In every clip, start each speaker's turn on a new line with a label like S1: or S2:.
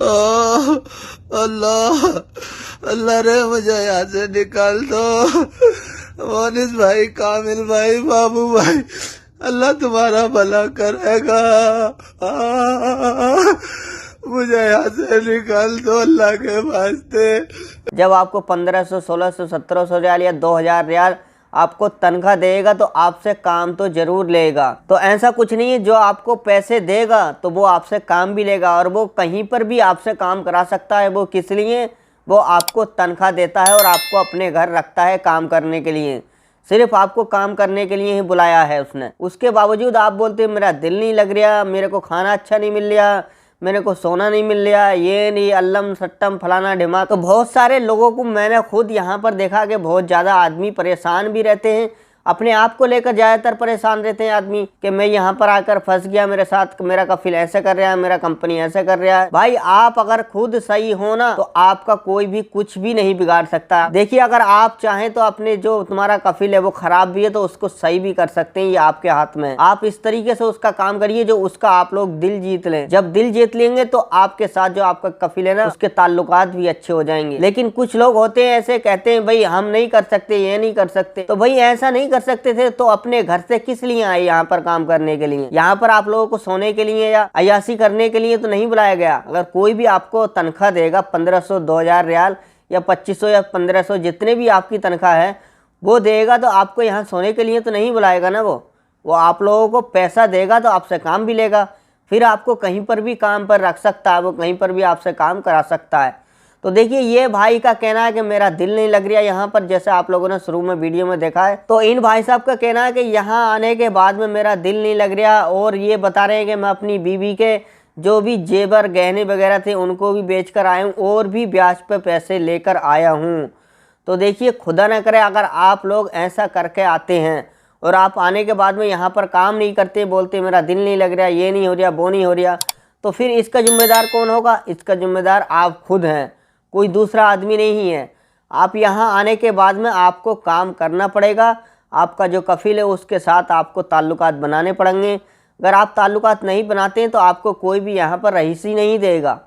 S1: ओह, अल्लाह, अल्लाह रे मुझे यहाँ से निकाल दो। मोनिस भाई, कामिल भाई, बाबू भाई, अल्लाह तुम्हारा भला करेगा। मुझे यहाँ से निकाल दो अल्लाह के वास्ते।
S2: जब आपको 1500, 1600, 1700 रियाल या 2000 रियाल आपको तनख्वाह देगा तो आपसे काम तो जरूर लेगा। तो ऐसा कुछ नहीं है, जो आपको पैसे देगा तो वो आपसे काम भी लेगा, और वो कहीं पर भी आपसे काम करा सकता है। वो किस लिए? वो आपको तनख्वाह देता है और आपको अपने घर रखता है काम करने के लिए। सिर्फ आपको काम करने के लिए ही बुलाया है उसने। उसके बावजूद आप बोलते मेरा दिल नहीं लग रहा, मेरे को खाना अच्छा नहीं मिल रहा, मेरे को सोना नहीं मिल रहा, ये नहीं अल्लम सट्टम फलाना ढिमा। तो बहुत सारे लोगों को मैंने खुद यहाँ पर देखा कि बहुत ज़्यादा आदमी परेशान भी रहते हैं, अपने आप को लेकर ज़्यादातर परेशान रहते हैं आदमी कि मैं यहाँ पर आकर फंस गया, मेरे साथ मेरा कफिल ऐसे कर रहा है, मेरा कंपनी ऐसे कर रहा है। भाई आप अगर खुद सही हो ना तो आपका कोई भी कुछ भी नहीं बिगाड़ सकता। देखिए अगर आप चाहें तो अपने जो तुम्हारा कफिल है वो खराब भी है तो उसको सही भी कर सकते हैं, ये आपके हाथ में है। आप इस तरीके से उसका काम करिए जो उसका आप लोग दिल जीत लें। जब दिल जीत लेंगे तो आपके साथ जो आपका कफिल है ना उसके ताल्लुकात भी अच्छे हो जाएंगे। लेकिन कुछ लोग होते हैं ऐसे, कहते हैं भाई हम नहीं कर सकते, ये नहीं कर सकते। तो भाई ऐसा नहीं कर सकते थे तो अपने घर से किस लिए आए यहाँ पर काम करने के लिए? यहाँ पर आप लोगों को सोने के लिए या अयाशी करने के लिए तो नहीं बुलाया गया। अगर कोई भी आपको तनख्वाह देगा 1500, 2000 रियाल या 2500 या 1500, जितने भी आपकी तनख्वाह है वो देगा, तो आपको यहाँ सोने के लिए तो नहीं बुलाएगा ना। वो आप लोगों को पैसा देगा तो आपसे काम भी लेगा, फिर आपको कहीं पर भी काम पर रख सकता है, वो कहीं पर भी आपसे काम करा सकता है। तो देखिए ये भाई का कहना है कि मेरा दिल नहीं लग रहा यहाँ पर, जैसे आप लोगों ने शुरू में वीडियो में देखा है। तो इन भाई साहब का कहना है कि यहाँ आने के बाद में मेरा दिल नहीं लग रहा, और ये बता रहे हैं कि मैं अपनी बीवी के जो भी जेवर गहने वगैरह थे उनको भी बेच कर आया हूँ और भी ब्याज पे पैसे लेकर आया हूँ। तो देखिए खुदा न करे अगर आप लोग ऐसा करके आते हैं और आप आने के बाद में यहाँ पर काम नहीं करते, बोलते मेरा दिल नहीं लग रहा, ये नहीं हो रहा, वो नहीं हो रहा, तो फिर इसका जिम्मेदार कौन होगा? इसका जिम्मेदार आप खुद हैं, कोई दूसरा आदमी नहीं है। आप यहाँ आने के बाद में आपको काम करना पड़ेगा, आपका जो कफिल है उसके साथ आपको ताल्लुकात बनाने पड़ेंगे। अगर आप ताल्लुकात नहीं बनाते हैं तो आपको कोई भी यहाँ पर रईसी नहीं देगा,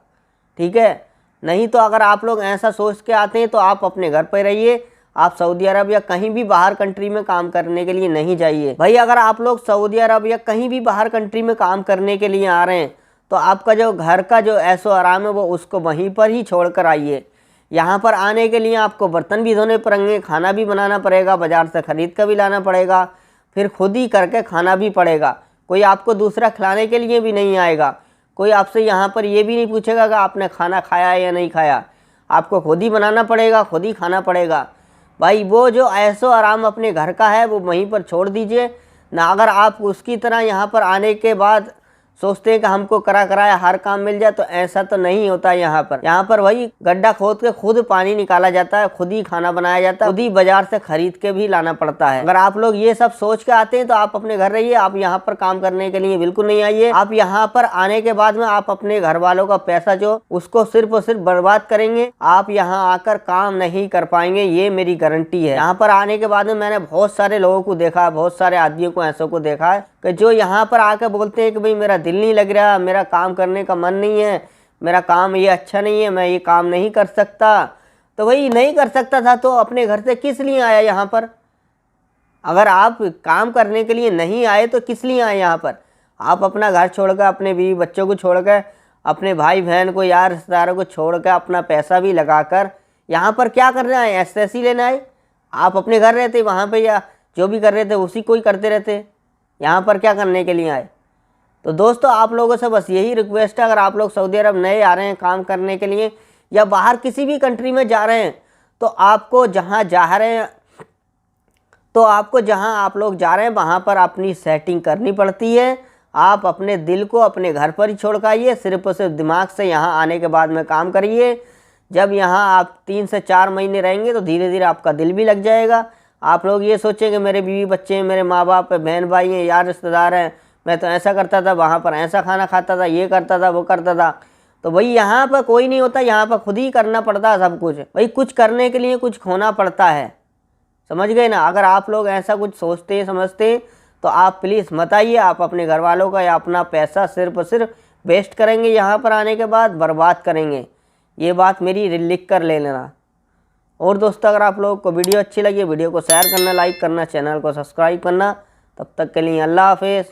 S2: ठीक है? नहीं तो अगर आप लोग ऐसा सोच के आते हैं तो आप अपने घर पर रहिए, आप सऊदी अरब या कहीं भी बाहर कंट्री में काम करने के लिए नहीं जाइए। भाई अगर आप लोग सऊदी अरब या कहीं भी बाहर कंट्री में काम करने के लिए आ रहे हैं तो आपका जो घर का जो ऐशो आराम है वो उसको वहीं पर ही छोड़ कर आइए। यहाँ पर आने के लिए आपको बर्तन भी धोने पड़ेंगे, खाना भी बनाना पड़ेगा, बाज़ार से ख़रीद कर भी लाना पड़ेगा, फिर खुद ही करके खाना भी पड़ेगा। कोई आपको दूसरा खिलाने के लिए भी नहीं आएगा, कोई आपसे यहाँ पर ये भी नहीं पूछेगा कि आपने खाना खाया या नहीं खाया। आपको खुद ही बनाना पड़ेगा, खुद ही खाना पड़ेगा। भाई वो जो ऐशो आराम अपने घर का है वो वहीं पर छोड़ दीजिए ना। अगर आप उसकी तरह यहाँ पर आने के बाद सोचते हैं कि हमको कराया हर काम मिल जाए, तो ऐसा तो नहीं होता। यहाँ पर वही गड्ढा खोद के खुद पानी निकाला जाता है, खुद ही खाना बनाया जाता है, खुद ही बाजार से खरीद के भी लाना पड़ता है। अगर आप लोग ये सब सोच के आते हैं तो आप अपने घर रहिए, आप यहाँ पर काम करने के लिए बिल्कुल नहीं आइए। आप यहाँ पर आने के बाद में आप अपने घर वालों का पैसा जो उसको सिर्फ और सिर्फ बर्बाद करेंगे, आप यहाँ आकर काम नहीं कर पाएंगे, ये मेरी गारंटी है। यहाँ पर आने के बाद में मैंने बहुत सारे लोगों को देखा है, बहुत सारे आदमियों को ऐसों को देखा है कि जो यहाँ पर आकर बोलते हैं कि भाई मेरा दिल नहीं लग रहा, मेरा काम करने का मन नहीं है, मेरा काम ये अच्छा नहीं है, मैं ये काम नहीं कर सकता। तो भाई नहीं कर सकता था तो अपने घर से किस लिए आया यहाँ पर? अगर आप काम करने के लिए नहीं आए तो किस लिए आए यहाँ पर? आप अपना घर छोड़कर, अपने बीवी बच्चों को छोड़कर, अपने भाई बहन को, यार रिश्तेदारों को छोड़कर, अपना पैसा भी लगाकर यहाँ पर क्या करना है? एसएससी लेना है? आप अपने घर रहते वहाँ पे, या जो भी कर रहे थे उसी को ही करते रहते, यहाँ पर क्या करने के लिए आए? तो दोस्तों आप लोगों से बस यही रिक्वेस्ट है, अगर आप लोग सऊदी अरब नए आ रहे हैं काम करने के लिए या बाहर किसी भी कंट्री में जा रहे हैं, तो आपको जहाँ आप लोग जा रहे हैं वहाँ पर अपनी सेटिंग करनी पड़ती है। आप अपने दिल को अपने घर पर ही छोड़ कर आइए, सिर्फ और सिर्फ दिमाग से यहाँ आने के बाद में काम करिए। जब यहाँ आप 3 से 4 महीने रहेंगे तो धीरे धीरे आपका दिल भी लग जाएगा। आप लोग ये सोचेंगे मेरे बीवी बच्चे हैं, मेरे माँ बाप है, बहन भाई हैं, यार रिश्तेदार हैं, मैं तो ऐसा करता था, वहाँ पर ऐसा खाना खाता था, ये करता था, वो करता था। तो भाई यहाँ पर कोई नहीं होता, यहाँ पर खुद ही करना पड़ता है सब कुछ। भाई कुछ करने के लिए कुछ खोना पड़ता है, समझ गए ना? अगर आप लोग ऐसा कुछ सोचते समझते तो आप प्लीज़ मत आइए। आप अपने घर वालों का या अपना पैसा सिर्फ और सिर्फ वेस्ट करेंगे, यहाँ पर आने के बाद बर्बाद करेंगे। ये बात मेरी लिख कर ले लेना। और दोस्तों अगर आप लोगों को वीडियो अच्छी लगी वीडियो को शेयर करना, लाइक करना, चैनल को सब्सक्राइब करना। तब तक के लिए अल्लाह हाफिज़।